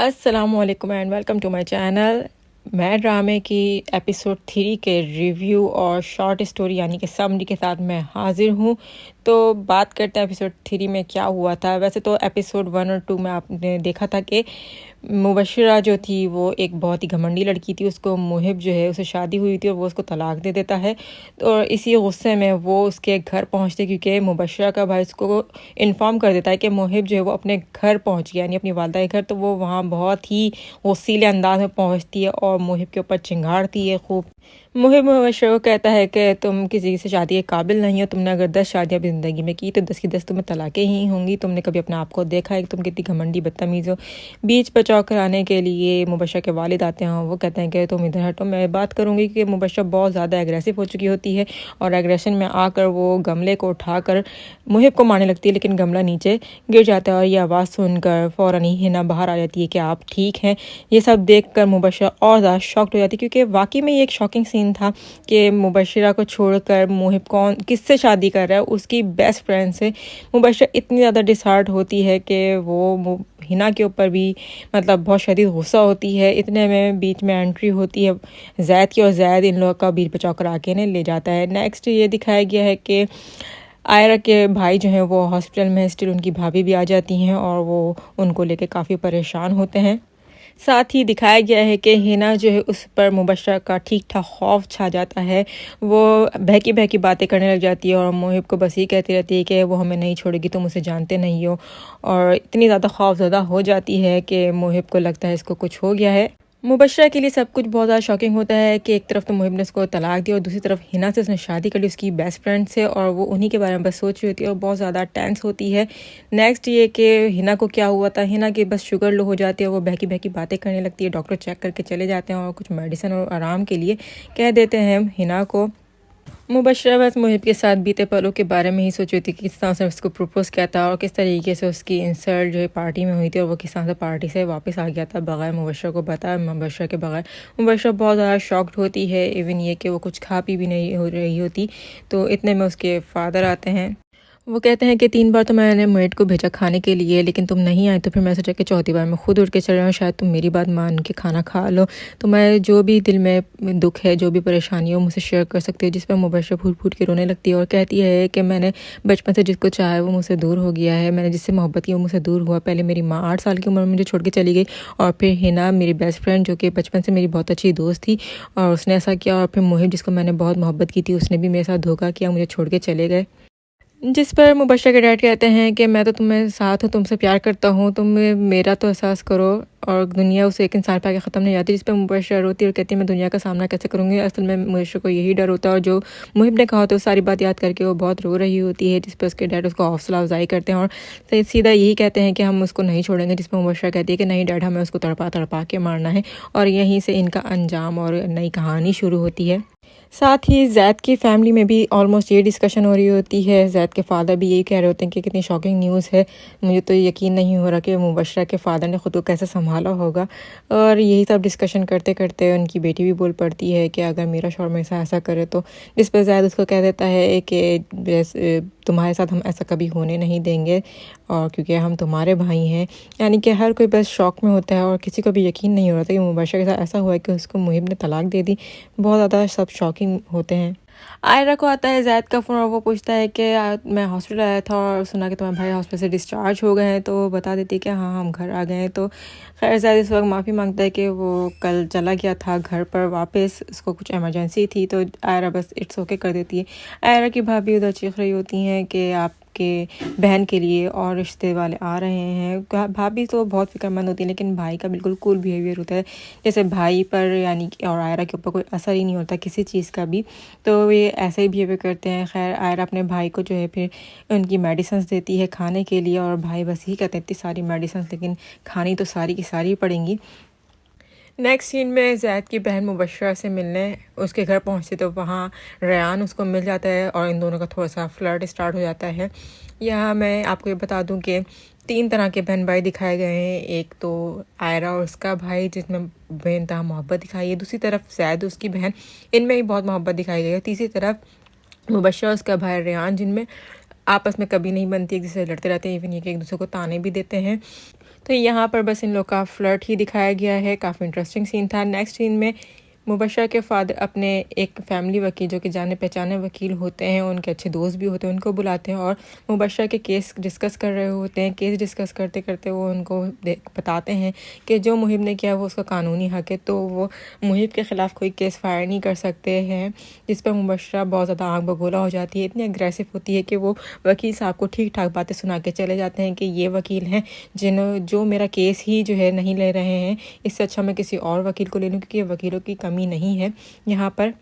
अस्सलामुअलैकुम and welcome to my channel. मैं ड्रामे की एपिसोड 3 के रिव्यू और शॉर्ट स्टोरी यानी कि समरी के साथ मैं हाजिर हूँ। तो बात करते हैं एपिसोड 3 में क्या हुआ था। वैसे तो एपिसोड 1 और 2 में आपने देखा था कि मुबशरा जो थी वो एक बहुत ही घमंडी लड़की थी। उसको मुहिब जो है उसे शादी हुई थी और वो उसको तलाक दे देता है। तो इसी गुस्से में वो उसके घर पहुंचते क्योंकि मुबशरा का भाई उसको इन्फॉर्म कर देता है कि मुहिब जो है वो अपने घर पहुंच गया यानी अपनी वालदा के घर। तो वो वहाँ बहुत ही वसीले अंदाज में पहुंचती है और मुहिब के ऊपर चिंगाड़ती है खूब। मुहिब मुबशरा को कहता है कि तुम किसी से शादी के काबिल नहीं हो। तुमने अगर 10 शादियाँ भी ज़िंदगी में की तो 10 की 10 तुम्हें तलाक़ें ही होंगी। तुमने कभी अपने आप को देखा है कि तुम कितनी घमंडी बदतमीज़ हो। बीच बचाव कराने के लिए मुबशरा के वालिद आते हैं। वो कहते हैं कि तुम इधर हटो, मैं बात करूँगी। कि मुबशरा बहुत ज़्यादा एग्रेसिव हो चुकी होती है और एग्रेशन में आकर वो गमले को उठाकर मुहिब को मारने लगती है, लेकिन गमला नीचे गिर जाता है और ये आवाज़ सुनकर फ़ौरन ही हिना बाहर आ जाती है कि आप ठीक हैं। ये सब देखकर मुबशरा और ज़्यादा शॉक्ड हो जाती है क्योंकि वाकई में ये एक शॉकिंग सीन था कि मुबशरा को छोड़कर मुहिब कौन किससे शादी कर रहा है, उसकी बेस्ट फ्रेंड से। मुबशरा इतनी ज़्यादा डिसहार्ट होती है कि वो हिना के ऊपर भी मतलब बहुत शदीद गुस्सा होती है। इतने में बीच में एंट्री होती है जैद की और जैद इन लोगों का बीच बचाव करा के ने ले जाता है। नेक्स्ट ये दिखाया गया है कि आयरा के भाई जो हैं वो हॉस्पिटल में स्टिल उनकी भाभी भी आ जाती हैं और वो उनको लेके काफ़ी परेशान होते हैं। साथ ही दिखाया गया है कि हिना जो है उस पर मुबशरा का ठीक ठाक खौफ छा जाता है। वो बहकी बहकी बातें करने लग जाती है और मुहिब को बस ये कहती रहती है कि वो हमें नहीं छोड़ेगी, तुम उसे जानते नहीं हो। और इतनी ज़्यादा खौफज़दा हो जाती है कि मुहिब को लगता है इसको कुछ हो गया है। मुबशरा के लिए सब कुछ बहुत ज़्यादा शॉकिंग होता है कि एक तरफ तो मुहिब ने उसको तलाक दी और दूसरी तरफ हिना से उसने शादी कर ली उसकी बेस्ट फ्रेंड से, और वो उन्हीं के बारे में बस सोच रही होती है और बहुत ज़्यादा टेंस होती है। नेक्स्ट ये कि हिना को क्या हुआ था, हिना की बस शुगर लो हो जाती है, वो बहकी बहकी बातें करने लगती है। डॉक्टर चेक करके चले जाते हैं और कुछ मेडिसिन और आराम के लिए कह देते हैं हिना को। मुबशरा बस मुहिब के साथ बीते पलों के बारे में ही सोच रही थी कि किस तरह से उसको प्रपोज किया था और किस तरीके से उसकी इंसल्ट जो है पार्टी में हुई थी और वो किस तरह से पार्टी से वापस आ गया था बगैर मुबशरा को बताया, मुबशरा के बगैर। मुबशरा बहुत ज़्यादा शॉक्ड होती है, इवन ये कि वो कुछ खा पी भी नहीं हो रही होती। तो इतने में उसके फादर आते हैं। वो कहते हैं कि 3 बार तो मैंने मेड को भेजा खाने के लिए लेकिन तुम नहीं आए, तो फिर मैं सोचा कि चौथी बार मैं खुद उठ के चल रहा हूँ, शायद तुम मेरी बात मान के खाना खा लो। तो मैं जो भी दिल में दुख है, जो भी परेशानी है, वो मुझसे शेयर कर सकती हो। जिस पर मुबशरा फूट फूट के रोने लगती है और कहती है कि मैंने बचपन से जिसको चाहा है वो मुझसे दूर हो गया है, मैंने जिससे मोहब्बत की वो मुझसे दूर हुआ। पहले मेरी माँ 8 साल की उम्र में मुझे छोड़ के चली गई और फिर हिना मेरी बेस्ट फ्रेंड जो कि बचपन से मेरी बहुत अच्छी दोस्त थी और उसने ऐसा किया, और फिर मुहिब जिसको मैंने बहुत मोहब्बत की थी उसने भी मेरे साथ धोखा किया, मुझे छोड़ के चले गए। जिस पर मुबशरा के डैड कहते हैं कि मैं तो तुम्हें साथ हूँ, तुमसे प्यार करता हूँ, तुम मेरा तो एहसास करो। और दुनिया उसे एक इंसान पे आके ख़त्म नहीं जाती। जिस पर मुबशरा रोती है और कहती है मैं दुनिया का सामना कैसे करूँगी। असल में मुबशरा को यही डर होता है और जो मुहिब ने कहा होता है वो सारी बात याद करके वो बहुत रो रही होती है। जिस पर उसके डैड उसको हौसला अफजाई करते हैं और सीधा यही कहते हैं कि हम उसको नहीं छोड़ेंगे। जिस पर मुबशरा कहती है कि नहीं डैड, हमें उसको तड़पा तड़पा के मारना है। और यहीं से इनका अंजाम और नई कहानी शुरू होती है। साथ ही जैद की फैमिली में भी ऑलमोस्ट ये डिस्कशन हो रही होती है। जैद के फादर भी यही कह रहे होते हैं कि कितनी शॉकिंग न्यूज़ है, मुझे तो यकीन नहीं हो रहा कि मुबशरा के फादर ने ख़ुद को कैसे संभाला होगा। और यही सब डिस्कशन करते करते उनकी बेटी भी बोल पड़ती है कि अगर मेरा शौहर मेरे साथ ऐसा करे तो। जिस पर जैद उसको कह देता है कि तुम्हारे साथ हम ऐसा कभी होने नहीं देंगे और क्योंकि हम तुम्हारे भाई हैं। यानी कि हर कोई बस शौक में होता है और किसी को भी यकीन नहीं हो रहा था कि मुबशरा के साथ ऐसा हुआ है कि उसको मुहिब ने तलाक दे दी। बहुत ज़्यादा सब शॉकिंग होते हैं। आयरा को आता है जैद का फ़ोन और वो पूछता है कि मैं हॉस्पिटल आया था और सुना कि तुम्हारे भाई हॉस्पिटल से डिस्चार्ज हो गए हैं। तो वो बता देती है कि हाँ हम घर आ गए हैं। तो खैर जैद इस वक्त माफ़ी मांगता है कि वो कल चला गया था घर पर वापस, उसको कुछ इमरजेंसी थी। तो आयरा बस इट्स ओके कर देती है। आयरा की भाभी उधर चीख रही होती हैं कि आप के बहन के लिए और रिश्ते वाले आ रहे हैं। भाभी तो बहुत फिक्रमंद होती है लेकिन भाई का बिल्कुल कूल बिहेवियर होता है। जैसे भाई पर यानी कि और आयरा के ऊपर कोई असर ही नहीं होता किसी चीज़ का भी, तो ये ऐसे ही बिहेवियर करते हैं। खैर आयरा अपने भाई को जो है फिर उनकी मेडिसिन देती है खाने के लिए और भाई बस ही कहते हैं इतनी सारी मेडिसिन लेकिन खानी तो सारी की सारी पड़ेंगी। नेक्स्ट सीन में जैद की बहन मुबशरा से मिलने उसके घर पहुंचते तो वहाँ रेयान उसको मिल जाता है और इन दोनों का थोड़ा सा फ्लर्ट स्टार्ट हो जाता है। यहाँ मैं आपको ये बता दूं कि 3 तरह के बहन भाई दिखाए गए हैं। एक तो आयरा और उसका भाई जिसमें बेइंतहा मोहब्बत दिखाई है, दूसरी तरफ जैद उसकी बहन, इनमें ही बहुत मोहब्बत दिखाई गई है, तीसरी तरफ मुबशरा उसका भाई रेयान जिनमें आपस में कभी नहीं बनती, एक दूसरे से लड़ते रहते हैं, इवन ये कि एक दूसरे को ताने भी देते हैं। तो यहाँ पर बस इन लोग का फ्लर्ट ही दिखाया गया है। काफ़ी इंटरेस्टिंग सीन था। नेक्स्ट सीन में मुबशर के फादर अपने एक फैमिली वकील जो कि जाने पहचाने वकील होते हैं, उनके अच्छे दोस्त भी होते हैं, उनको बुलाते हैं और मुबशर के केस डिस्कस कर रहे होते हैं। केस डिस्कस करते करते वो उनको बताते हैं कि जो मुहिब ने किया वो उसका कानूनी हक है, तो वो मुहिब के ख़िलाफ़ कोई केस फायर नहीं कर सकते हैं। जिस पर मुबशरा बहुत ज़्यादा आग बगोला हो जाती है, इतनी अग्रेसिव होती है कि वो वकील साहब को ठीक ठाक बातें सुना के चले जाते हैं कि ये वकील हैं जो मेरा केस ही जो है नहीं ले रहे हैं, इससे अच्छा मैं किसी और वकील को ले लूँ, क्योंकि वकीलों की कमी नहीं है यहाँ पर।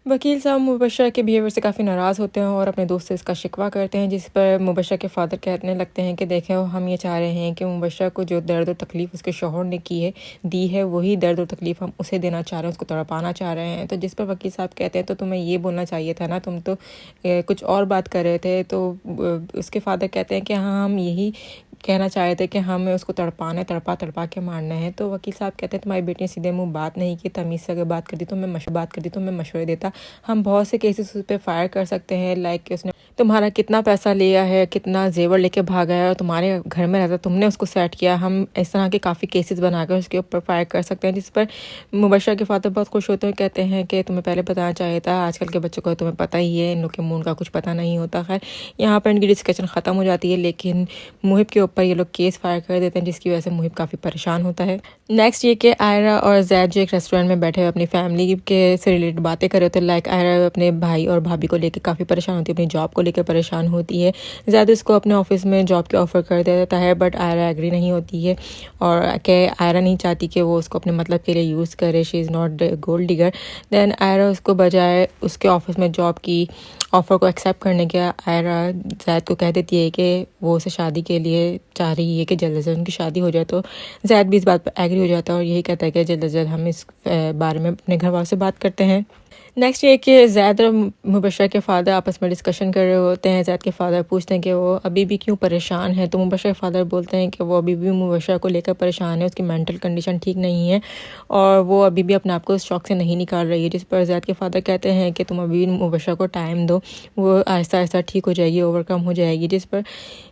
वकील साहब मुबशर के बिहेवियर से काफ़ी नाराज़ होते हैं और अपने दोस्त से इसका शिकवा करते हैं, जिस पर मुबशर के फादर कहने लगते हैं कि देखें, हम ये चाह रहे हैं कि मुबशर को जो दर्द और तकलीफ़ उसके शौहर ने दी है वही दर्द और तकलीफ़ हम उसे देना चाह रहे हैं, उसको तड़पाना चाह रहे हैं। तो जिस पर वकील साहब कहते हैं तो तुम्हें ये बोलना चाहिए था ना, तुम तो कुछ और बात कर रहे थे। तो उसके फादर कहते हैं कि हाँ, हम यही कहना चाह रहे थे कि हमें उसको तड़पाना, तड़पा के मारना है। तो वकील साहब कहते हैं तुम्हारी बेटी ने सीधे मुंह बात नहीं की, तमीज़ से अगर बात करती तो मैं मशवरे देता। हम बहुत से केसेस उस पर फायर कर सकते हैं, लाइक कि उसने तुम्हारा कितना पैसा लिया है, कितना जेवर लेके भागा है और तुम्हारे घर में रहता तुमने उसको सेट किया। हम इस तरह के काफ़ी केसेस बनाकर उसके ऊपर फायर कर सकते हैं। जिस पर मुबशर के फादर बहुत खुश होते हैं, कहते हैं कि तुम्हें पहले बताना चाहिए था, आजकल के बच्चों को तुम्हें पता ही है, इन लोग के मूड का कुछ पता नहीं होता। खैर, यहाँ पर इनकी डिस्कशन ख़त्म हो जाती है, लेकिन मुहिब के ऊपर ये लोग केस फायर कर देते हैं, जिसकी वजह से मुहिब काफ़ी परेशान होता है। नेक्स्ट ये कि आयरा और जैद जो एक रेस्टोरेंट में बैठे हुए अपनी फैमिली के से रिलेटेड बातें कर रहे होते हैं। लाइक आयरा अपने भाई और भाभी को लेकर काफ़ी परेशान होती है, अपनी जॉब को लेकर परेशान होती है। जैद उसको अपने ऑफिस में जॉब के ऑफ़र कर देता है, बट आयरा एग्री नहीं होती है और कि आयरा नहीं चाहती कि वो उसको अपने मतलब के लिए यूज़ करे। She is not gold digger. देन आयरा उसको बजाय उसके ऑफिस में जॉब की ऑफ़र को एक्सेप्ट करने के आयरा जैद को कह देती है कि वो उसे शादी के लिए चाह रही है कि जल्द से जल्द उनकी शादी हो जाए। तो जैद भी इस बात पर एग्री हो जाता है और यही कहता है कि जल्द से जल्द हम इस बारे में अपने घर वालों से बात करते हैं। नेक्स्ट ये कि जैद और मुबशर के फादर आपस में डिस्कशन कर रहे होते हैं। जैद के फादर पूछते हैं कि वो अभी भी क्यों परेशान है, तो मुबशर के फादर बोलते हैं कि वो अभी भी मुबशर को लेकर परेशान है, उसकी मेंटल कंडीशन ठीक नहीं है और वो अभी भी अपने आप को इस शौक से नहीं निकाल रही है। जिस पर जैद के फादर कहते हैं कि तुम अभी मुबशर को टाइम दो, वो आहिस्ता आहिस्ता ठीक हो जाएगी, ओवरकम हो जाएगी। जिस पर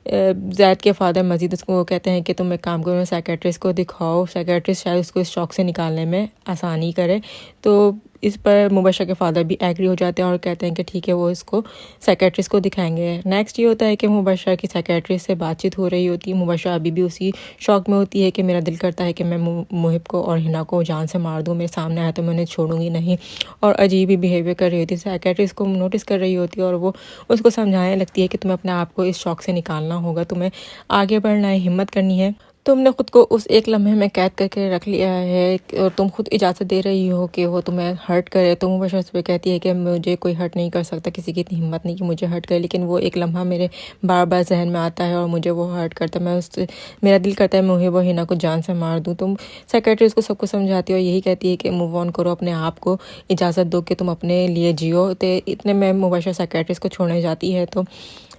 जैद के फादर मजीद उसको कहते हैं कि तुम एक काम करो, साइकेट्रिस्ट को दिखाओ, साइकेट्रिस्ट शायद उसको इस शौक से निकालने में आसानी करे। तो इस पर मुबशर के फादर भी एग्री हो जाते हैं और कहते हैं कि ठीक है, वो इसको साइकेट्रिस्ट को दिखाएंगे। नेक्स्ट ये होता है कि मुबशर की साइकेट्रिस्ट से बातचीत हो रही होती है। मुबशर अभी भी उसी शौक में होती है कि मेरा दिल करता है कि मैं मुहिब को और हिना को जान से मार दूँ, मेरे सामने आया तो मैं उन्हें छोड़ूंगी नहीं, और अजीब ही बिहेवियर कर रही होती है। साइकेट्रिस्ट को नोटिस कर रही होती है और वो उसको समझाने लगती है कि तुम्हें अपने आप को इस शौक से निकालना होगा, तुम्हें आगे बढ़ना है, हिम्मत करनी है। तुमने खुद को उस एक लम्हे में कैद करके रख लिया है और तुम खुद इजाज़त दे रही हो कि वो तुम्हें हर्ट करे। तो मुबशर उस पर कहती है कि मुझे कोई हर्ट नहीं कर सकता, किसी की इतनी हिम्मत नहीं कि मुझे हर्ट करे, लेकिन वो एक लम्हा मेरे बार बार जहन में आता है और मुझे वो हर्ट करता है। मेरा दिल करता है मैं वो हिना को जान से मार दूँ। तुम सेक्रेटरी को सबको समझाती हो, यही कहती है कि मूव ऑन करो, अपने आप को इजाज़त दो कि तुम अपने लिए जियो। तो इतने में मुबशर सेक्रेटरी को छोड़ने जाती है, तो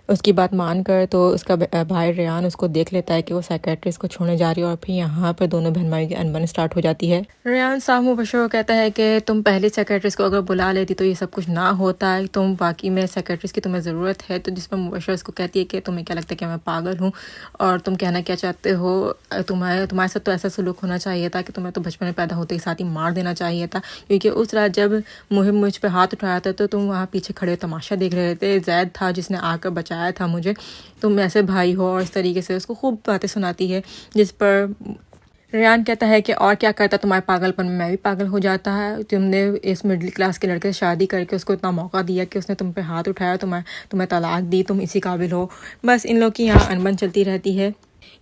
उसकी बात मान कर तो उसका भाई रेयान उसको देख लेता है कि वो साइकेट्रिस्ट को छोड़ने जा रही है और फिर यहाँ पर दोनों बहन भाई की अनबन स्टार्ट हो जाती है। रेयान साहब मुबशर को कहता है कि तुम पहले साइकेट्रिस्ट को अगर बुला लेती तो ये सब कुछ ना होता है, तुम वाकई में साइकेट्रिस्ट की तुम्हें ज़रूरत है। तो जिस पर मुबशर उसको कहती है कि तुम्हें क्या लगता है कि मैं पागल हूँ और तुम कहना क्या चाहते हो, तुम्हारे साथ तो ऐसा सलूक होना चाहिए था कि तुम्हें तो बचपन में पैदा होते ही साथ ही मार देना चाहिए था, क्योंकि उस रात जब मुहिम मुझ पर हाथ उठाया था तो तुम वहाँ पीछे खड़े तमाशा देख रहे थे। जैद था जिसने आकर बचाया था मुझे, तुम ऐसे भाई हो। और इस तरीके से उसको खूब बातें सुनाती है, जिस पर रेयान कहता है कि और क्या करता, तुम्हारे पागलपन में मैं भी पागल हो जाता है। तुमने इस मिडिल क्लास के लड़के से शादी करके उसको इतना मौका दिया कि उसने तुम पे हाथ उठाया, तुम्हें तलाक दी, तुम इसी काबिल हो। बस इन लोग की यहाँ अनबन चलती रहती है।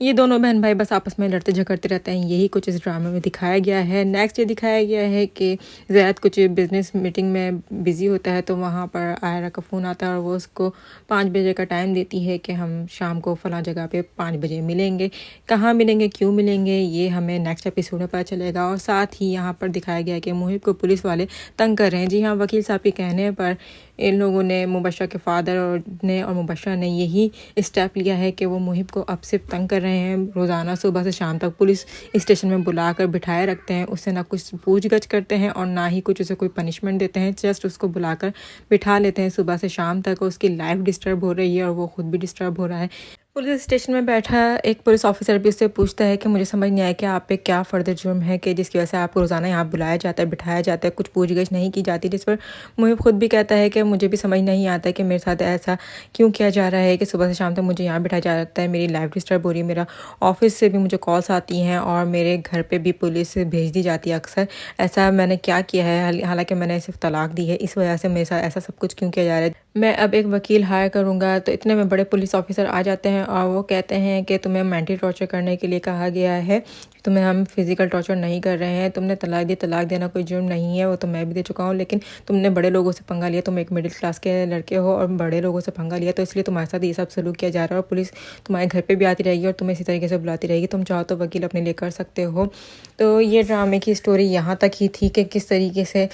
ये दोनों बहन भाई बस आपस में लड़ते झगड़ते रहते हैं। यही कुछ इस ड्रामे में दिखाया गया है। नेक्स्ट ये दिखाया गया है कि जैद कुछ बिज़नेस मीटिंग में बिज़ी होता है, तो वहाँ पर आयरा का फ़ोन आता है और वो उसको 5 बजे का टाइम देती है कि हम शाम को फ़लाँ जगह पे 5 बजे मिलेंगे। कहाँ मिलेंगे, क्यों मिलेंगे, ये हमें नेक्स्ट एपिसोड में पता चलेगा। और साथ ही यहाँ पर दिखाया गया है कि मुहिब को पुलिस वाले तंग कर रहे हैं। जी हाँ, वकील साहब के कहने पर इन लोगों ने, मुबशर के फादर और मुबशर ने यही स्टेप लिया है कि वो मुहिब को अब सिर्फ तंग कर रहे हैं। रोज़ाना सुबह से शाम तक पुलिस स्टेशन में बुलाकर बिठाए रखते हैं, उससे ना कुछ पूछगछ करते हैं और ना ही कुछ उसे कोई पनिशमेंट देते हैं, जस्ट उसको बुलाकर बिठा लेते हैं सुबह से शाम तक। उसकी लाइफ डिस्टर्ब हो रही है और वो खुद भी डिस्टर्ब हो रहा है। पुलिस स्टेशन में बैठा एक पुलिस ऑफिसर भी उससे पूछता है कि मुझे समझ नहीं आया कि आप पे क्या फ़र्दर जुर्म है कि जिसकी वजह से आपको रोज़ाना यहाँ बुलाया जाता है, बिठाया जाता है, कुछ पूछगिछ नहीं की जाती, जिस पर मुझे खुद भी कहता है कि मुझे भी समझ नहीं आता कि मेरे साथ ऐसा क्यों किया जा रहा है कि सुबह से शाम तक मुझे यहाँ बिठाया जाता है, मेरी लाइफ डिस्टर्ब हो रही है, मेरा ऑफिस से भी मुझे कॉल्स आती हैं और मेरे घर पर भी पुलिस भेज दी जाती है अक्सर। ऐसा मैंने क्या किया है, हालांकि मैंने सिर्फ तलाक दी है, इस वजह से मेरे साथ ऐसा सब कुछ क्यों किया जा रहा है। मैं अब एक वकील हायर करूँगा। तो इतने में बड़े पुलिस ऑफिसर आ जाते हैं और वो कहते हैं कि तुम्हें मेंटल टॉर्चर करने के लिए कहा गया है, तुम्हें हम फिज़िकल टॉर्चर नहीं कर रहे हैं, तुमने तलाक दी, तलाक देना कोई जुर्म नहीं है, वो तो मैं भी दे चुका हूँ, लेकिन तुमने बड़े लोगों से पंगा लिया, तुम एक मिडिल क्लास के लड़के हो और बड़े लोगों से पंगा लिया, तो इसलिए तुम्हारे साथ ये सब सलूक किया जा रहा है और पुलिस तुम्हारे घर पे भी आती रहेगी और तुम्हें इसी तरीके से बुलाती रहेगी। तुम चाहो तो वकील अपने लिए कर सकते हो। तो ये ड्रामे की स्टोरी यहाँ तक ही थी कि किस तरीके से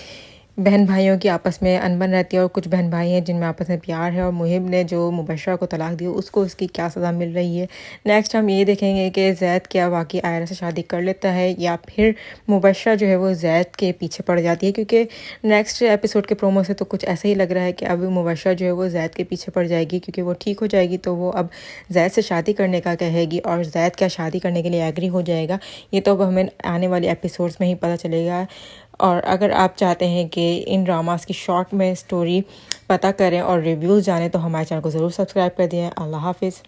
बहन भाइयों की आपस में अनबन रहती है और कुछ बहन भाई हैं जिनमें आपस में प्यार है और मुहिब ने जो मुबशरा को तलाक दी उसको उसकी क्या सज़ा मिल रही है। नेक्स्ट हम ये देखेंगे कि ज़ैद क्या वाकई आयरा से शादी कर लेता है या फिर मुबशरा जो है वो ज़ैद के पीछे पड़ जाती है, क्योंकि नेक्स्ट एपिसोड के प्रोमो से तो कुछ ऐसा ही लग रहा है कि अब मुबशरा जो है वो ज़ैद के पीछे पड़ जाएगी, क्योंकि वो ठीक हो जाएगी तो वो अब ज़ैद से शादी करने का कहेगी और ज़ैद क्या शादी करने के लिए एग्री हो जाएगा। ये तो अब हमें आने वाले एपिसोड्स में ही पता चलेगा। और अगर आप चाहते हैं कि इन ड्रामास की शॉर्ट में स्टोरी पता करें और रिव्यूज़ जानें तो हमारे चैनल को ज़रूर सब्सक्राइब कर दें। अल्लाह हाफिज़।